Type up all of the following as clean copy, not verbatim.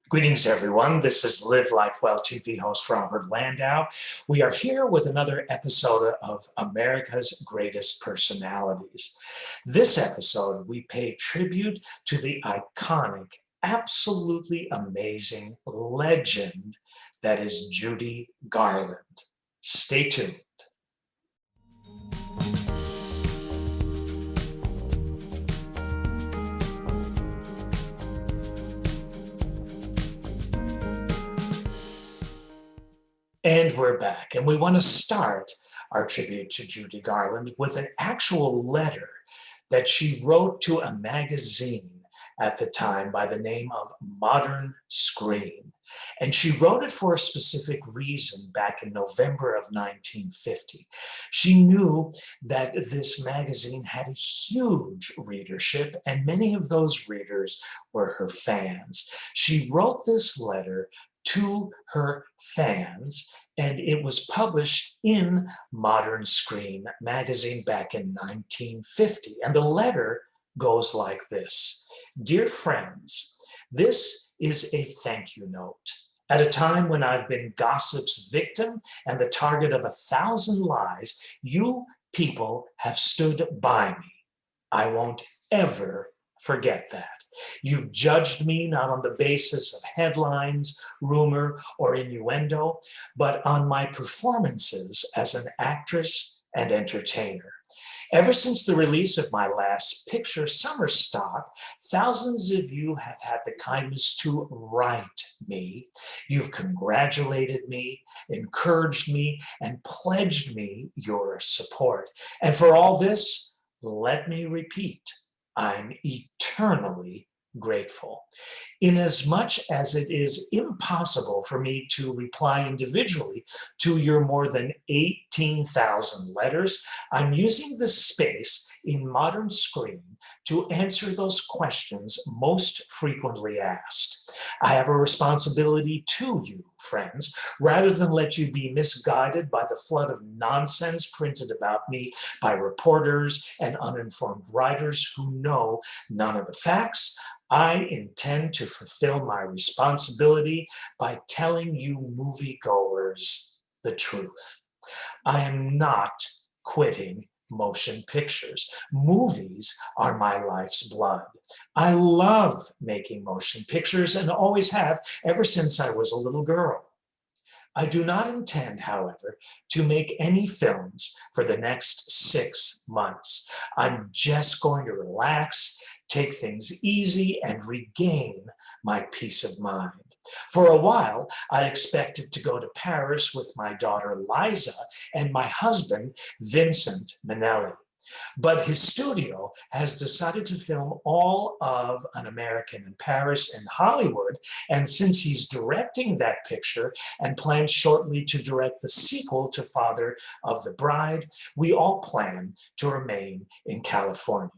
Greetings, everyone. This is Live Life Well TV host Robert Landau. We are here with another episode of America's Greatest Personalities. This episode, we pay tribute to the iconic, absolutely amazing legend that is Judy Garland. Stay tuned. And we're back, and we want to start our tribute to Judy Garland with an actual letter that she wrote to a magazine at the time by the name of Modern Screen. And she wrote it for a specific reason back in November of 1950. She knew that this magazine had a huge readership, and many of those readers were her fans. She wrote this letter to her fans, and it was published in Modern Screen magazine back in 1950. And the letter goes like this. Dear friends, this is a thank you note. At a time when I've been gossip's victim and the target of 1,000 lies, you people have stood by me. I won't ever forget that. You've judged me not on the basis of headlines, rumor, or innuendo, but on my performances as an actress and entertainer. Ever since the release of my last picture, Summer Stock, thousands of you have had the kindness to write me. You've congratulated me, encouraged me, and pledged me your support. And for all this, let me repeat, I'm eternally grateful. Inasmuch as it is impossible for me to reply individually to your more than 18,000 letters, I'm using this space in Modern Screen to answer those questions most frequently asked. I have a responsibility to you, friends, rather than let you be misguided by the flood of nonsense printed about me by reporters and uninformed writers who know none of the facts. I intend to fulfill my responsibility by telling you moviegoers the truth. I am not quitting motion pictures. Movies are my life's blood. I love making motion pictures and always have ever since I was a little girl. I do not intend, however, to make any films for the next 6 months. I'm just going to relax, take things easy, and regain my peace of mind. For a while, I expected to go to Paris with my daughter Liza and my husband, Vincent Minnelli. But his studio has decided to film all of An American in Paris in Hollywood, and since he's directing that picture and plans shortly to direct the sequel to Father of the Bride, we all plan to remain in California.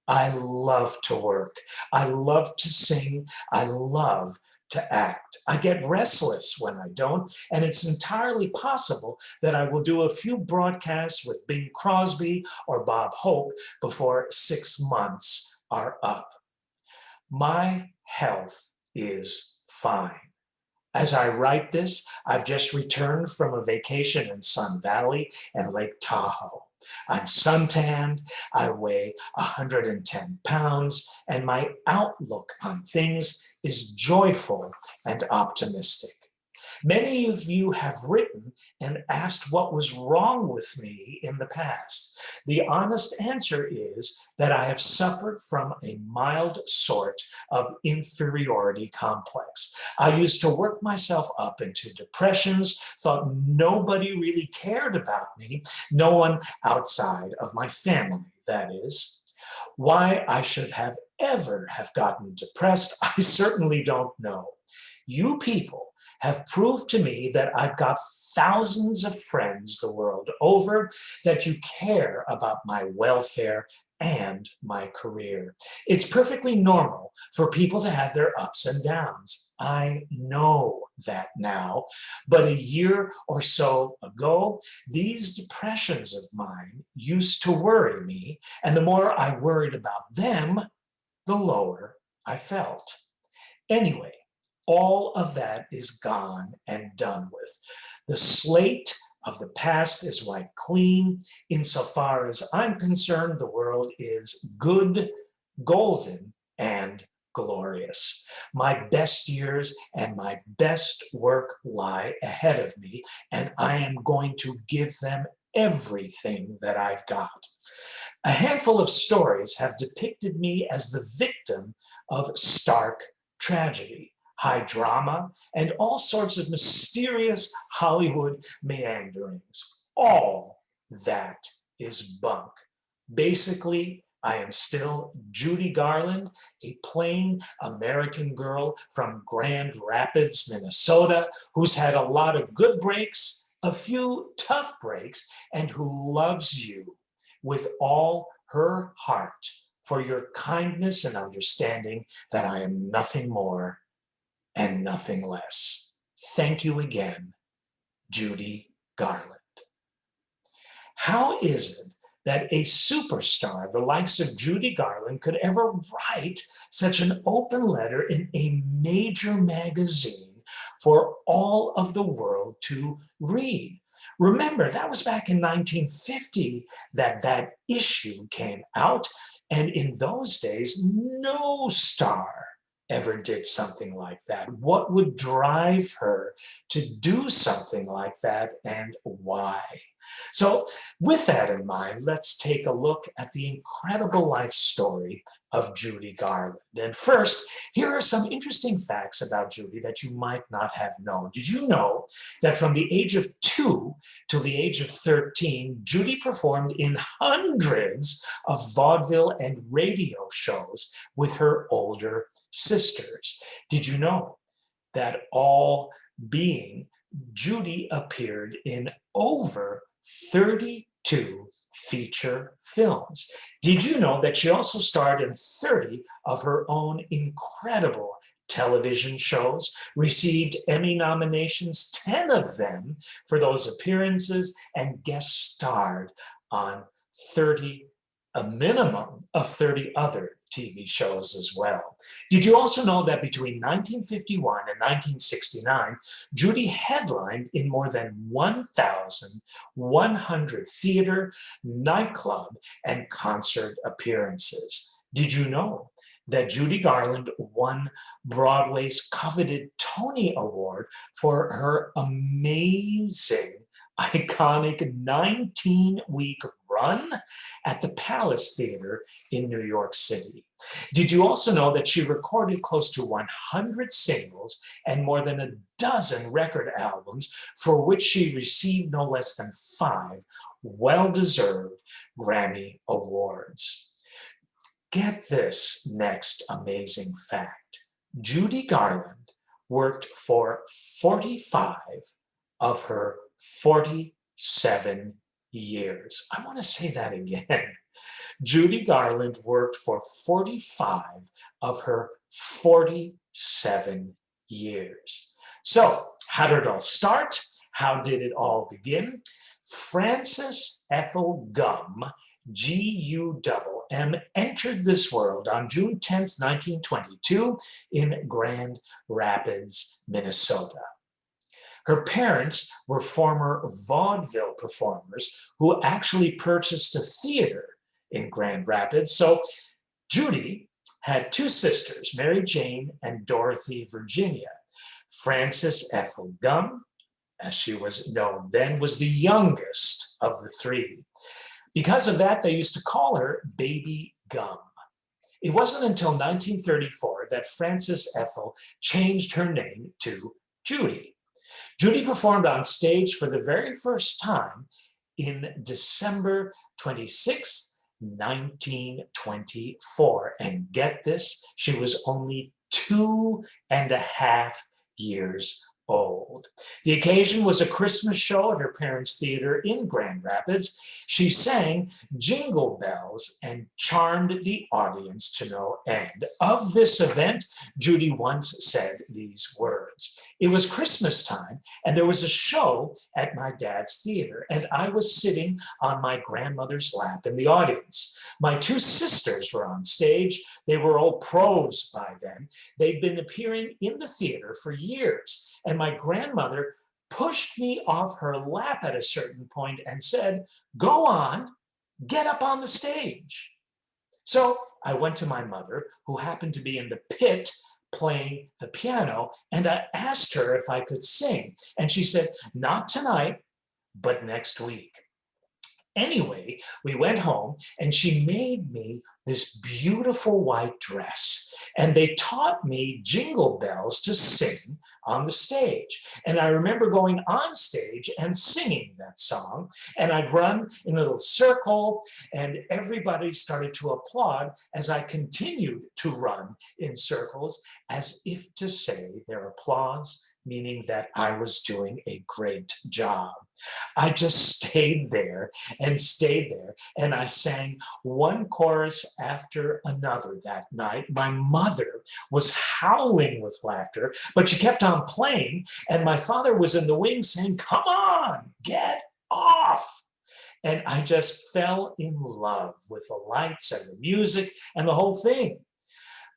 I love to work. I love to sing. I love to act. I get restless when I don't, and it's entirely possible that I will do a few broadcasts with Bing Crosby or Bob Hope before 6 months are up. My health is fine. As I write this, I've just returned from a vacation in Sun Valley and Lake Tahoe. I'm suntanned, I weigh 110 pounds, and my outlook on things is joyful and optimistic. Many of you have written and asked what was wrong with me in the past. The honest answer is that I have suffered from a mild sort of inferiority complex. I used to work myself up into depressions, thought nobody really cared about me, no one outside of my family, that is. Why I should have ever have gotten depressed, I certainly don't know. You people have proved to me that I've got thousands of friends the world over, that you care about my welfare and my career. It's perfectly normal for people to have their ups and downs. I know that now, but a year or so ago, these depressions of mine used to worry me, and the more I worried about them, the lower I felt. Anyway, all of that is gone and done with. The slate of the past is wiped clean. Insofar as I'm concerned, the world is good, golden, and glorious. My best years and my best work lie ahead of me, and I am going to give them everything that I've got. A handful of stories have depicted me as the victim of stark tragedy, high drama, and all sorts of mysterious Hollywood meanderings. All that is bunk. Basically, I am still Judy Garland, a plain American girl from Grand Rapids, Minnesota, who's had a lot of good breaks, a few tough breaks, and who loves you with all her heart for your kindness and understanding that I am nothing more and nothing less. Thank you again, Judy Garland. How is it that a superstar, the likes of Judy Garland, could ever write such an open letter in a major magazine for all of the world to read? Remember, that was back in 1950 that issue came out, and in those days, no star ever did something like that. What would drive her to do something like that, and why? So with that in mind, let's take a look at the incredible life story of Judy Garland. And first, here are some interesting facts about Judy that you might not have known. Did you know that from the age of 2 till the age of 13, Judy performed in hundreds of vaudeville and radio shows with her older sisters? Did you know that all being Judy appeared in over 32 feature films? Did you know that she also starred in 30 of her own incredible television shows, received Emmy nominations, 10 of them for those appearances, and guest starred on a minimum of 30 other TV shows as well? Did you also know that between 1951 and 1969, Judy headlined in more than 1,100 theater, nightclub, and concert appearances? Did you know that Judy Garland won Broadway's coveted Tony Award for her amazing, iconic 19-week run at the Palace Theater in New York City? Did you also know that she recorded close to 100 singles and more than a dozen record albums, for which she received no less than 5 well-deserved Grammy Awards? Get this next amazing fact. Judy Garland worked for 45 of her 47 years. I want to say that again. Judy Garland worked for 45 of her 47 years. So, how did it all start? How did it all begin? Frances Ethel Gumm, Gumm, entered this world on June 10th, 1922 in Grand Rapids, Minnesota. Her parents were former vaudeville performers who actually purchased a theater in Grand Rapids. So Judy had 2 sisters, Mary Jane and Dorothy Virginia. Frances Ethel Gumm, as she was known then, was the youngest of the 3. Because of that, they used to call her Baby Gumm. It wasn't until 1934 that Frances Ethel changed her name to Judy. Judy performed on stage for the very first time in December 26, 1924. And get this, she was only 2.5 years old. The occasion was a Christmas show at her parents' theater in Grand Rapids. She sang Jingle Bells and charmed the audience to no end. Of this event, Judy once said these words: stories. It was Christmas time, and there was a show at my dad's theater, and I was sitting on my grandmother's lap in the audience. My two sisters were on stage. They were all pros by then. They'd been appearing in the theater for years, and my grandmother pushed me off her lap at a certain point and said, "Go on, get up on the stage." So I went to my mother, who happened to be in the pit playing the piano, and I asked her if I could sing. And she said, "Not tonight, but next week." Anyway, we went home and she made me this beautiful white dress. And they taught me Jingle Bells to sing on the stage. And I remember going on stage and singing that song. And I'd run in a little circle, and everybody started to applaud as I continued to run in circles, as if to say their applause, meaning that I was doing a great job. I just stayed there and stayed there, and I sang one chorus after another that night. My mother was howling with laughter, but she kept on playing, and my father was in the wings saying, "Come on, get off." And I just fell in love with the lights and the music and the whole thing.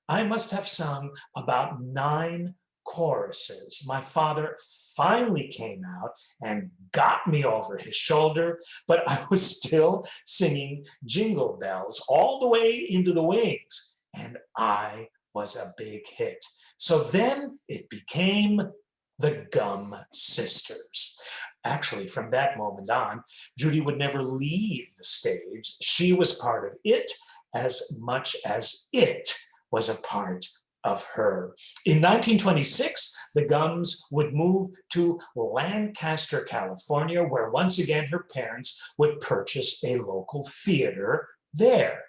I must have sung about 9 choruses. My father finally came out and got me over his shoulder, but I was still singing Jingle Bells all the way into the wings, and I was a big hit. So then it became the Gum Sisters. Actually, from that moment on, Judy would never leave the stage. She was part of it as much as it was a part of her. In 1926, the Gums would move to Lancaster, California, where once again her parents would purchase a local theater there.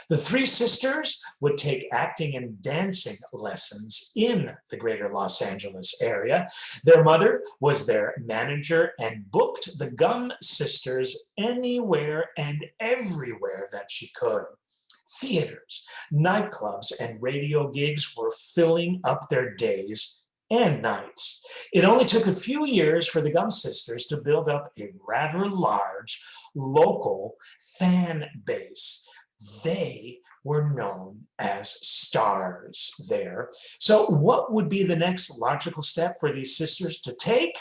The 3 sisters would take acting and dancing lessons in the greater Los Angeles area. Their mother was their manager and booked the Gum Sisters anywhere and everywhere that she could. Theaters, nightclubs, and radio gigs were filling up their days and nights. It only took a few years for the Gum Sisters to build up a rather large local fan base. They were known as stars there. So what would be the next logical step for these sisters to take?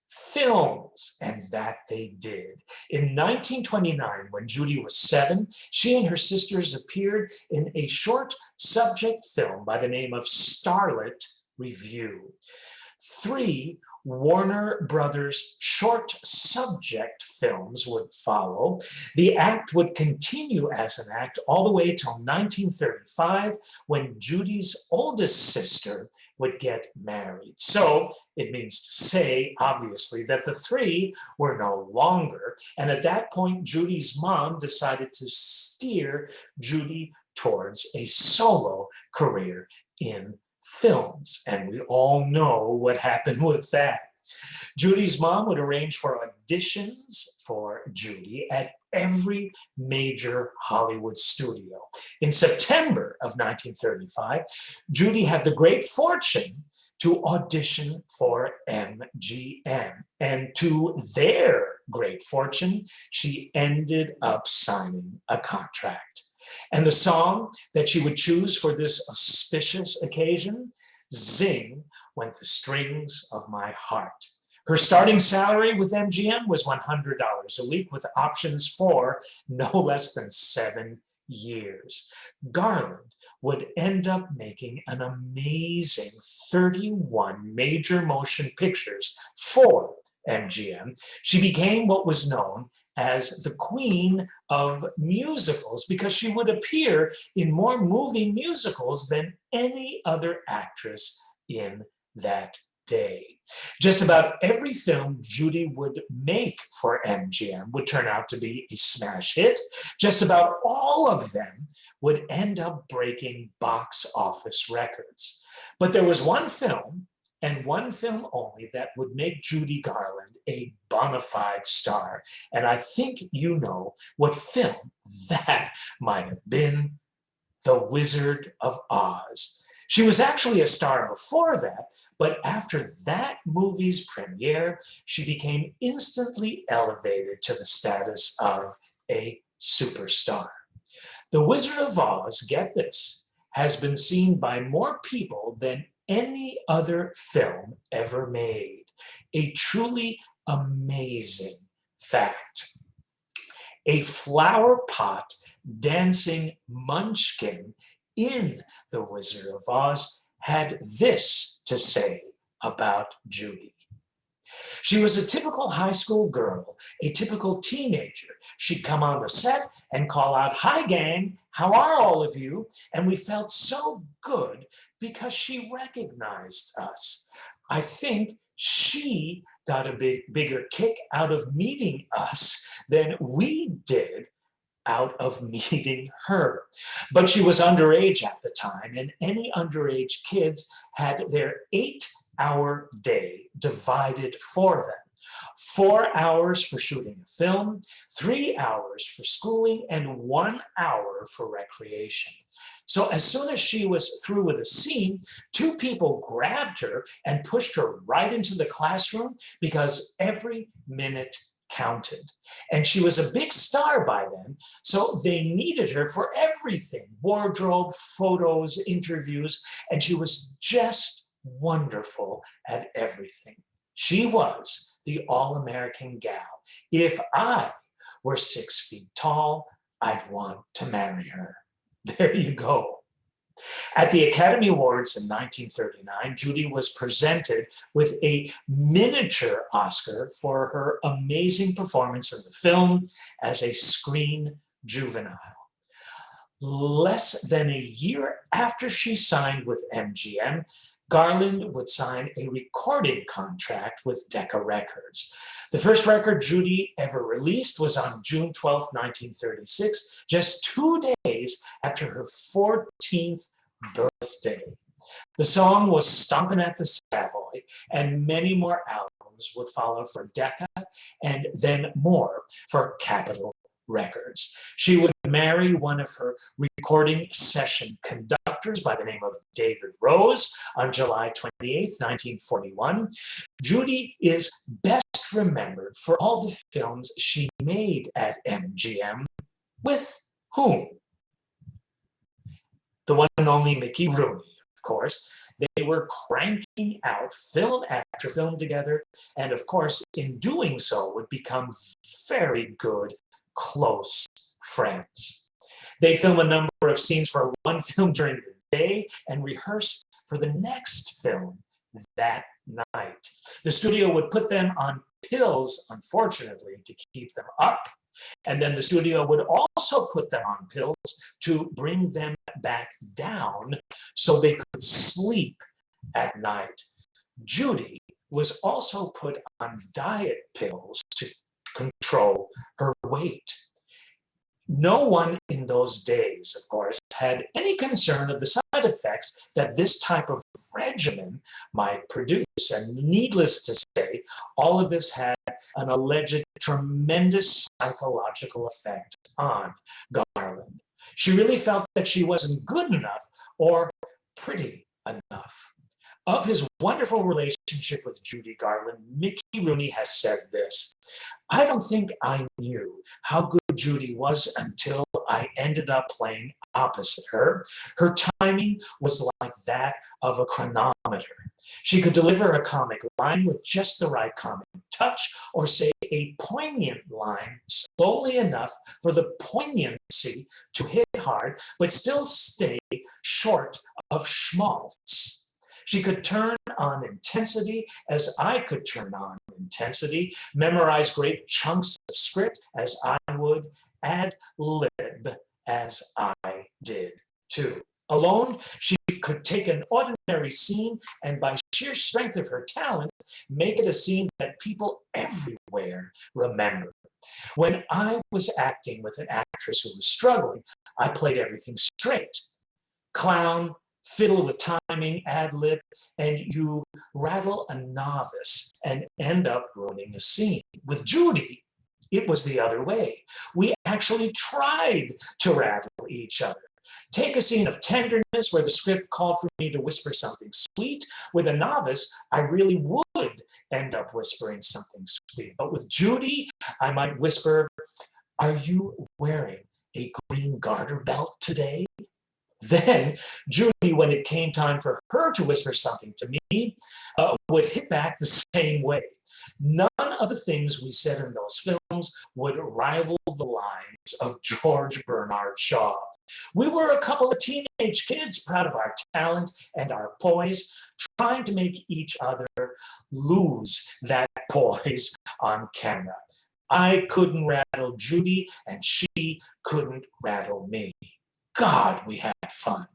Films, and that they did. In 1929, when Judy was 7, she and her sisters appeared in a short subject film by the name of Starlet Review. 3 Warner Brothers short subject films would follow. The act would continue as an act all the way till 1935, when Judy's oldest sister would get married. So it means to say, obviously, that the 3 were no longer. And at that point, Judy's mom decided to steer Judy towards a solo career in films. And we all know what happened with that. Judy's mom would arrange for auditions for Judy at every major Hollywood studio. In September of 1935, Judy had the great fortune to audition for MGM. And to their great fortune, she ended up signing a contract. And the song that she would choose for this auspicious occasion, "Zing Went the Strings of My Heart." Her starting salary with MGM was $100 a week, with options for no less than 7 years. Garland would end up making an amazing 31 major motion pictures for MGM. She became what was known as the Queen of Musicals, because she would appear in more movie musicals than any other actress in that day. Just about every film Judy would make for MGM would turn out to be a smash hit. Just about all of them would end up breaking box office records. But there was one film, and one film only, that would make Judy Garland a bona fide star. And I think you know what film that might have been: The Wizard of Oz. She was actually a star before that, but after that movie's premiere, she became instantly elevated to the status of a superstar. The Wizard of Oz, get this, has been seen by more people than any other film ever made. A truly amazing fact. A flower pot dancing munchkin in The Wizard of Oz had this to say about Judy. She was a typical high school girl, a typical teenager. She'd come on the set and call out, "Hi, gang, how are all of you?" And we felt so good because she recognized us. I think she got a bigger kick out of meeting us than we did out of meeting her. But she was underage at the time, and any underage kids had their 8-hour day divided for them. 4 hours for shooting a film, 3 hours for schooling, and 1 hour for recreation. So as soon as she was through with a scene, two people grabbed her and pushed her right into the classroom because every minute counted. And she was a big star by then, so they needed her for everything: wardrobe, photos, interviews, and she was just wonderful at everything. She was the all-American gal. If I were 6 feet tall, I'd want to marry her. There you go. At the Academy Awards in 1939, Judy was presented with a miniature Oscar for her amazing performance in the film as a screen juvenile. Less than a year after she signed with MGM, Garland would sign a recording contract with Decca Records. The first record Judy ever released was on June 12, 1936, just 2 days after her 14th birthday. The song was "Stompin' at the Savoy," and many more albums would follow for Decca and then more for Capitol Records. She would marry one of her recording session conductors by the name of David Rose on July 28, 1941. Judy is best remembered for all the films she made at MGM. With whom? The one and only Mickey Rooney, of course. They were cranking out film after film together, and of course, in doing so, would become very good, close friends. They'd film a number of scenes for one film during the day and rehearse for the next film that night. The studio would put them on pills, unfortunately, to keep them up. And then the studio would also put them on pills to bring them back down so they could sleep at night. Judy was also put on diet pills to control her weight. No one in those days, of course, had any concern of the side effects that this type of regimen might produce. And needless to say, all of this had an alleged tremendous psychological effect on Garland. She really felt that she wasn't good enough or pretty enough. Of his wonderful relationship with Judy Garland, Mickey Rooney has said this: "I don't think I knew how good Judy was until I ended up playing opposite her. Her timing was like that of a chronometer. She could deliver a comic line with just the right comic touch, or say a poignant line slowly enough for the poignancy to hit hard, but still stay short of schmaltz. She could turn on intensity as I could turn on intensity, memorize great chunks of script as I would, ad lib as I did too. Alone, she could take an ordinary scene and by sheer strength of her talent, make it a scene that people everywhere remember. When I was acting with an actress who was struggling, I played everything straight. Clown, fiddle with timing, ad lib, and you rattle a novice and end up ruining a scene. With Judy, it was the other way. We actually tried to rattle each other. Take a scene of tenderness where the script called for me to whisper something sweet. With a novice, I really would end up whispering something sweet. But with Judy, I might whisper, "Are you wearing a green garter belt today?" Then Judy, when it came time for her to whisper something to me, would hit back the same way. None of the things we said in those films would rival the lines of George Bernard Shaw. We were a couple of teenage kids proud of our talent and our poise, trying to make each other lose that poise on camera. I couldn't rattle Judy, and she couldn't rattle me. God, we had fun.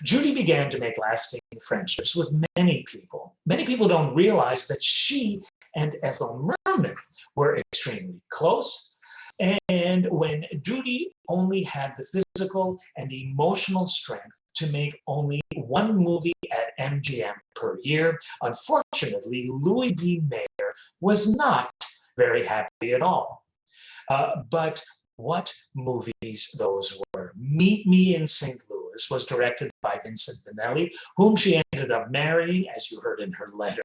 Judy began to make lasting friendships with many people. Many people don't realize that she and Ethel Merman were extremely close. And when Judy only had the physical and emotional strength to make only one movie at MGM per year, unfortunately, Louis B. Mayer was not very happy at all. But what movies those were. Meet Me in St. Louis was directed by Vincent Minnelli, whom she ended up marrying, as you heard in her letter,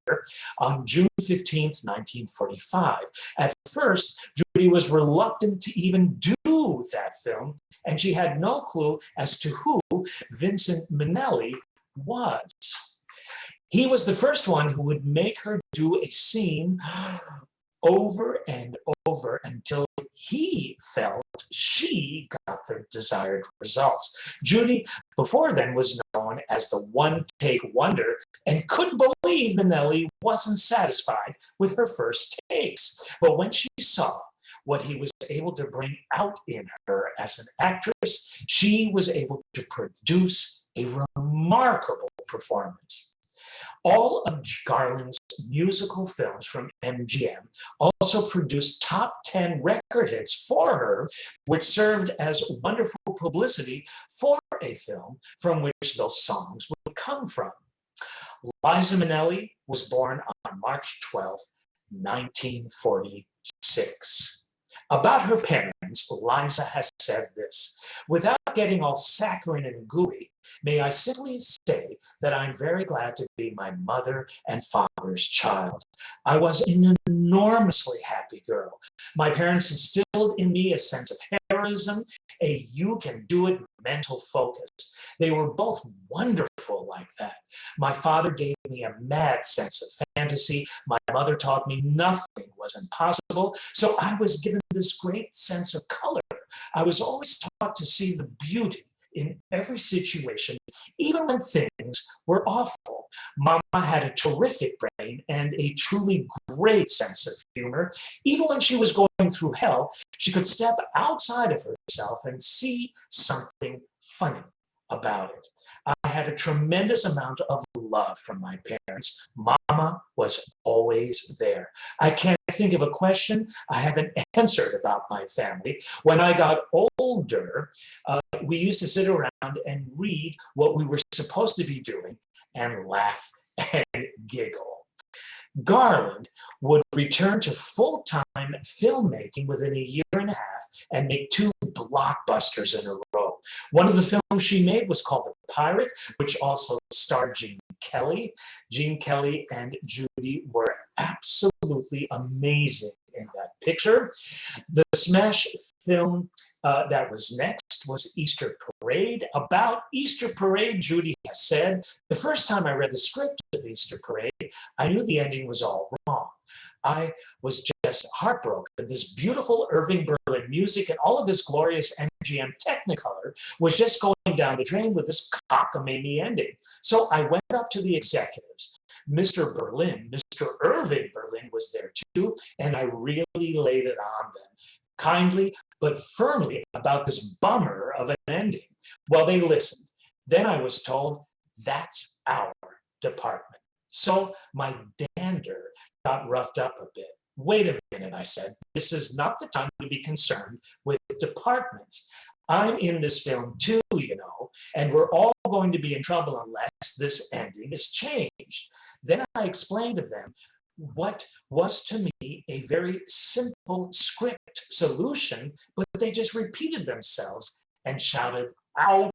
on June 15th, 1945. At first, Judy was reluctant to even do that film, and she had no clue as to who Vincent Minnelli was. He was the first one who would make her do a scene over and over until he felt she got the desired results. Judy, before then, was known as the one-take wonder and couldn't believe Minnelli wasn't satisfied with her first takes. But when she saw what he was able to bring out in her as an actress, she was able to produce a remarkable performance. All of Garland's musical films from MGM also produced top 10 record hits for her, which served as wonderful publicity for a film from which those songs would come from. Liza Minnelli was born on March 12, 1946. About her parents, Liza has said this: "Without getting all saccharine and gooey, may I simply say that I'm very glad to be my mother and father's child. I was an enormously happy girl. My parents instilled in me a sense of heroism, a you-can-do-it mental focus. They were both wonderful like that. My father gave me a mad sense of fantasy. My mother taught me nothing was impossible, so I was given this great sense of color. I was always taught to see the beauty in every situation, even when things were awful. Mama had a terrific brain and a truly great sense of humor. Even when she was going through hell, she could step outside of herself and see something funny about it. I had a tremendous amount of love from my parents. Mama was always there. I can't think of a question I haven't answered about my family. When I got older, we used to sit around and read what we were supposed to be doing and laugh and giggle." Garland would return to full-time filmmaking within a year and a half and make two blockbusters in a row. One of the films she made was called The Pirate, which also starred Gene Kelly. Gene Kelly and Judy were absolutely amazing in that picture. The smash film that was next was Easter Parade. About Easter Parade, Judy has said, "The first time I read the script of Easter Parade, I knew the ending was all wrong. I was just heartbroken. This beautiful Irving Berlin music and all of this glorious MGM Technicolor was just going down the drain with this cockamamie ending. So I went up to the executives. Mr. Berlin, Mr. Irving Berlin was there too, and I really laid it on them, kindly but firmly, about this bummer of an ending. Well, they listened. Then I was told, that's our department. So my dander got roughed up a bit. Wait a minute, I said. This is not the time to be concerned with departments. I'm in this film too, you know, and we're all going to be in trouble unless this ending is changed." Then I explained to them what was to me a very simple script solution, but they just repeated themselves and shouted, "Out!"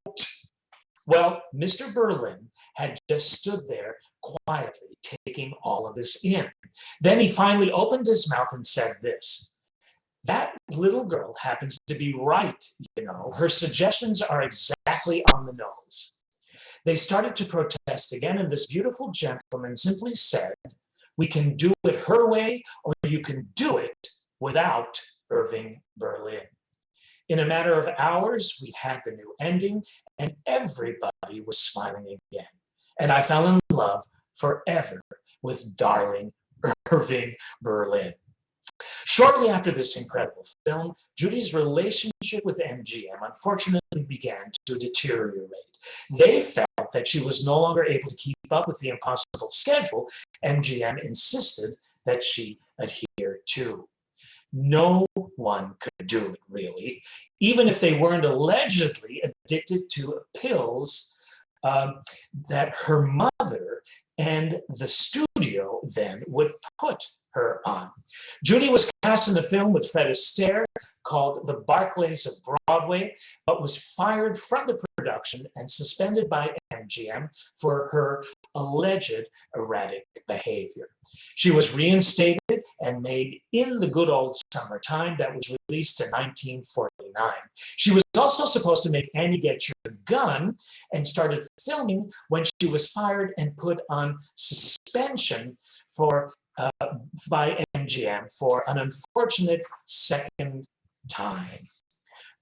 Well, Mr. Berlin had just stood there quietly, taking all of this in. Then he finally opened his mouth and said this: "That little girl happens to be right, you know. Her suggestions are exactly on the nose." They started to protest again, and this beautiful gentleman simply said, "We can do it her way, or you can do it without Irving Berlin." In a matter of hours, we had the new ending, and everybody was smiling again. And I fell in love forever with darling Irving Berlin. Shortly after this incredible film, Judy's relationship with MGM unfortunately began to deteriorate. They felt that she was no longer able to keep up with the impossible schedule MGM insisted that she adhere to. No one could do it, really, even if they weren't allegedly addicted to pills that her mother and the studio then would put her on. Judy was cast in a film with Fred Astaire called The Barclays of Broadway, but was fired from the production and suspended by MGM for her alleged erratic behavior. She was reinstated and made In the Good Old Summertime, that was released in 1949. She was also supposed to make Annie Get Your Gun and started filming when she was fired and put on suspension by MGM for an unfortunate second time.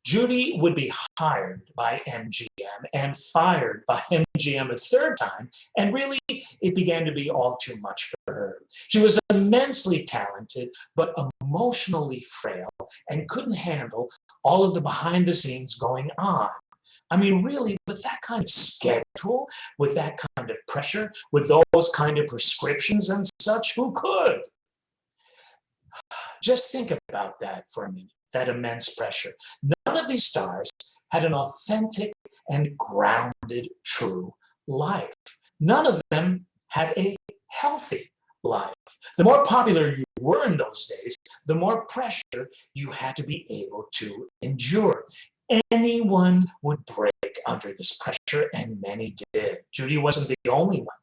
Judy would be hired by MGM and fired by MGM a third time, and really it began to be all too much for her. She was immensely talented, but emotionally frail and couldn't handle all of the behind the scenes going on. I mean, really, with that kind of schedule, with that kind of pressure, with those kind of prescriptions and such, who could? Just think about that for a minute, that immense pressure. None of these stars had an authentic and grounded, true life. None of them had a healthy life. The more popular you were in those days, the more pressure you had to be able to endure. Anyone would break under this pressure, and many did. Judy wasn't the only one.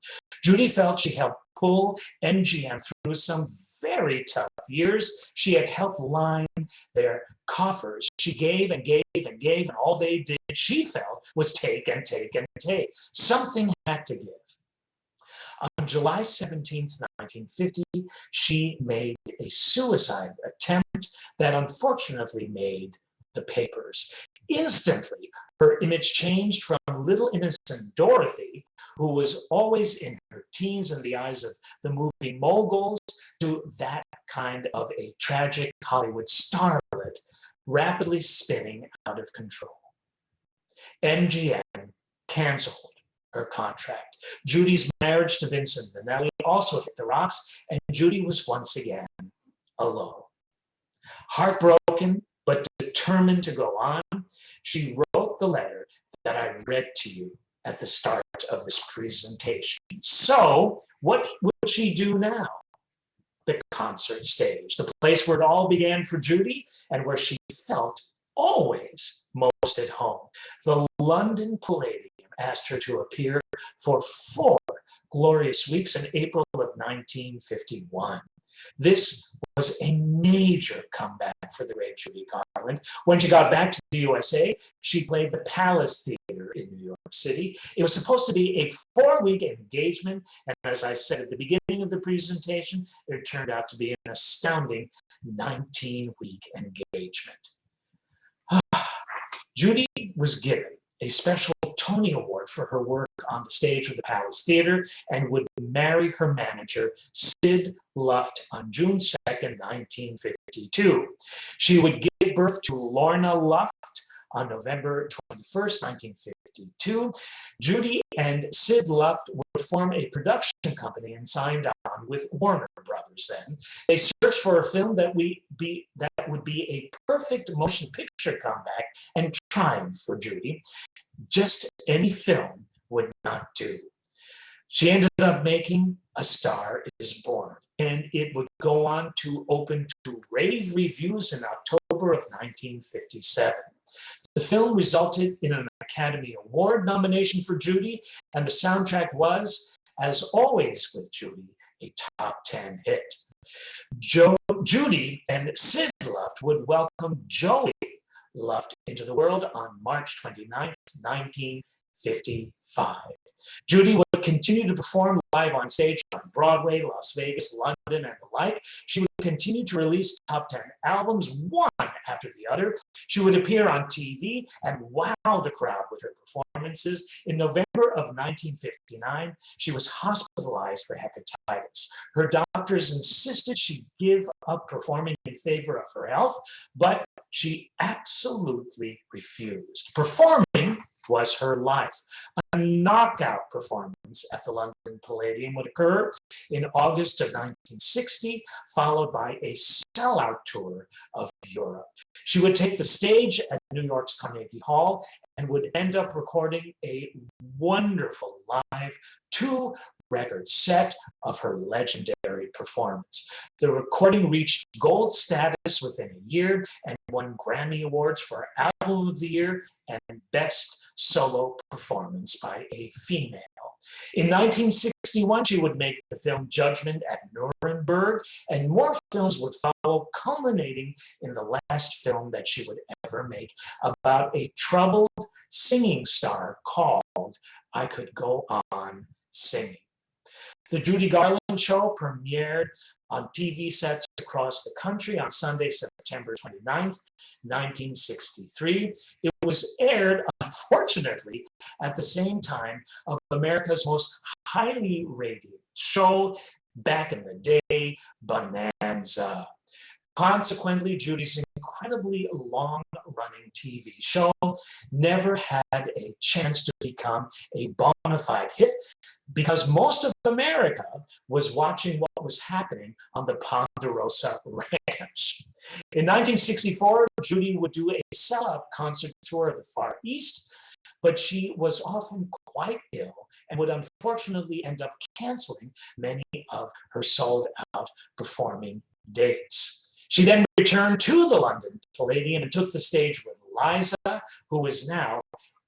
Judy felt she helped pull MGM through some very tough years. She had helped line their coffers. She gave and gave and gave, and all they did, she felt, was take and take and take. Something had to give. On July 17th, 1950, she made a suicide attempt that unfortunately made the papers. Instantly, her image changed from little innocent Dorothy, who was always in her teens in the eyes of the movie moguls, to that kind of a tragic Hollywood starlet, rapidly spinning out of control. MGM canceled her contract. Judy's marriage to Vincent Minnelli also hit the rocks, and Judy was once again alone. Heartbroken, but determined to go on, she wrote the letter that I read to you at the start of this presentation. So, what would she do now? The concert stage, the place where it all began for Judy and where she felt always most at home. The London Palladium asked her to appear for 4 glorious weeks in April of 1951. This was a major comeback for the great Judy Garland. When she got back to the USA, she played the Palace Theater in New York City. It was supposed to be a 4-week engagement, and as I said at the beginning of the presentation, it turned out to be an astounding 19-week engagement. Judy was given a special Tony Award for her work on the stage of the Palace Theater and would marry her manager, Sid Luft, on June 2nd, 1952. She would give birth to Lorna Luft on November 21st, 1952. Judy and Sid Luft would form a production company and signed on with Warner Brothers then. They searched for a film that would be a perfect motion picture comeback and triumph for Judy. Just any film would not do. She ended up making A Star Is Born, and it would go on to open to rave reviews in October of 1957. The film resulted in an Academy Award nomination for Judy, and the soundtrack was, as always with Judy, a top 10 hit. Judy and Sid Luft would welcome Joey Luft into the world on March 29th, 1955. Judy would continue to perform live on stage on Broadway, Las Vegas, London, and the like. She would continue to release top 10 albums, one after the other. She would appear on TV and wow the crowd with her performances. In November of 1959, she was hospitalized for hepatitis. Her doctors insisted she give up performing in favor of her health, but she absolutely refused. Performing was her life. A knockout performance at the London Palladium would occur in August of 1960, followed by a sellout tour of Europe. She would take the stage at New York's Carnegie Hall and would end up recording a wonderful live two-record set of her legendary performance. The recording reached gold status within a year and won Grammy Awards for Album of the Year and Best Solo Performance by a Female. In 1961, she would make the film Judgment at Nuremberg, and more films would follow, culminating in the last film that she would ever make about a troubled singing star called I Could Go On Singing. The Judy Garland Show premiered on TV sets across the country on Sunday, September 29th, 1963. It was aired, unfortunately, at the same time of America's most highly rated show back in the day, Bonanza. Consequently, Judy's incredibly long-running TV show never had a chance to become a bona fide hit because most of America was watching what was happening on the Ponderosa Ranch. In 1964, Judy would do a sellout concert tour of the Far East, but she was often quite ill and would unfortunately end up canceling many of her sold-out performing dates. She then returned to the London Palladium and took the stage with Liza, who is now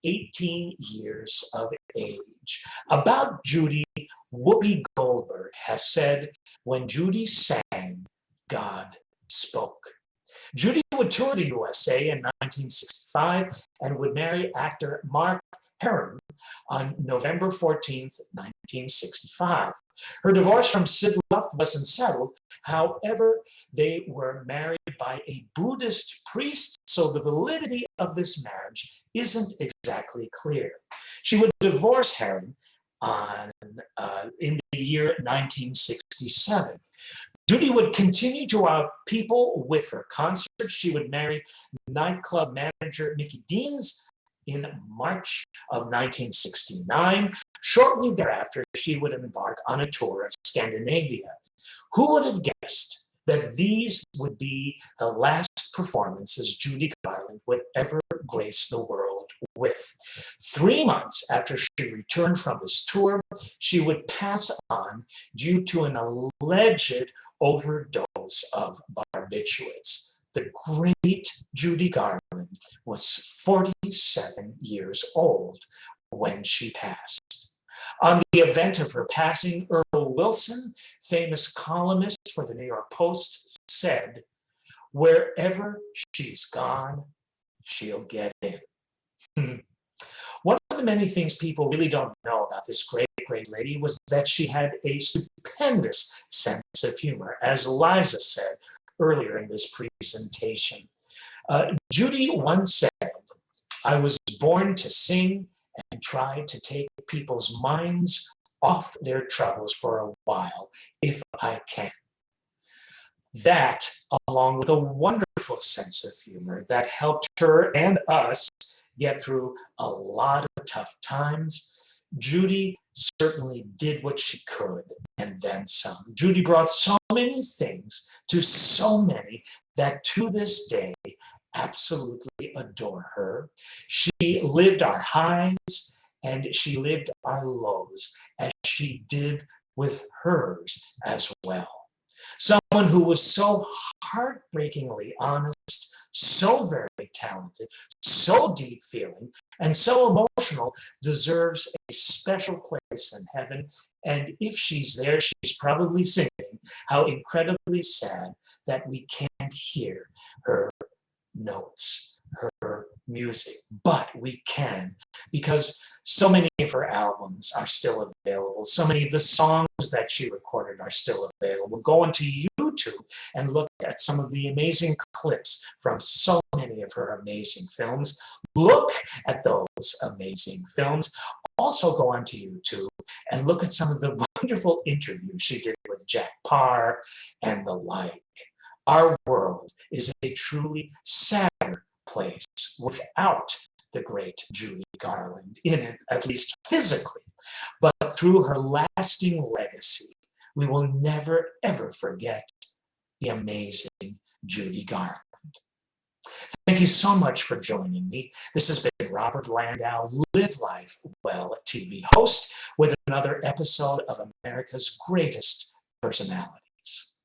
18 years of age. About Judy, Whoopi Goldberg has said, when Judy sang, God spoke. Judy would tour the USA in 1965 and would marry actor Mark Herron on November 14th, 1965. Her divorce from Sid Luft wasn't settled. However, they were married by a Buddhist priest, so the validity of this marriage isn't exactly clear. She would divorce Herron in the year 1967. Judy would continue to wow people with her concerts. She would marry nightclub manager Mickey Deans in March of 1969. Shortly thereafter, she would embark on a tour of Scandinavia. Who would have guessed that these would be the last performances Judy Garland would ever grace the world with? 3 months after she returned from this tour, she would pass on due to an alleged overdose of barbiturates. The great Judy Garland was 47 years old when she passed. On the event of her passing, Earl Wilson, famous columnist for the New York Post, said, "Wherever she's gone, she'll get in." One of the many things people really don't know about this great lady was that she had a stupendous sense of humor, as Liza said earlier in this presentation. Judy once said, "I was born to sing and try to take people's minds off their troubles for a while, if I can." That, along with a wonderful sense of humor that helped her and us get through a lot of tough times, Judy certainly did what she could and then some. Judy brought so many things to so many that to this day absolutely adore her. She lived our highs and she lived our lows, as she did with hers as well. Someone who was so heartbreakingly honest, so very talented, so deep feeling, and so emotional, deserves a special place in heaven. And if she's there, she's probably singing, how incredibly sad that we can't hear her notes, her music, but we can, because so many of her albums are still available. So many of the songs that she recorded are still available. Go onto YouTube and look at some of the amazing clips from so many of her amazing films. Look at those amazing films. Also go onto YouTube and look at some of the wonderful interviews she did with Jack Parr and the like. Our world is a truly sadder place without the great Judy Garland in it, at least physically. But through her lasting legacy, we will never, ever forget the amazing Judy Garland. Thank you so much for joining me. This has been Robert Landau, Live Life Well TV host, with another episode of America's Greatest Personalities.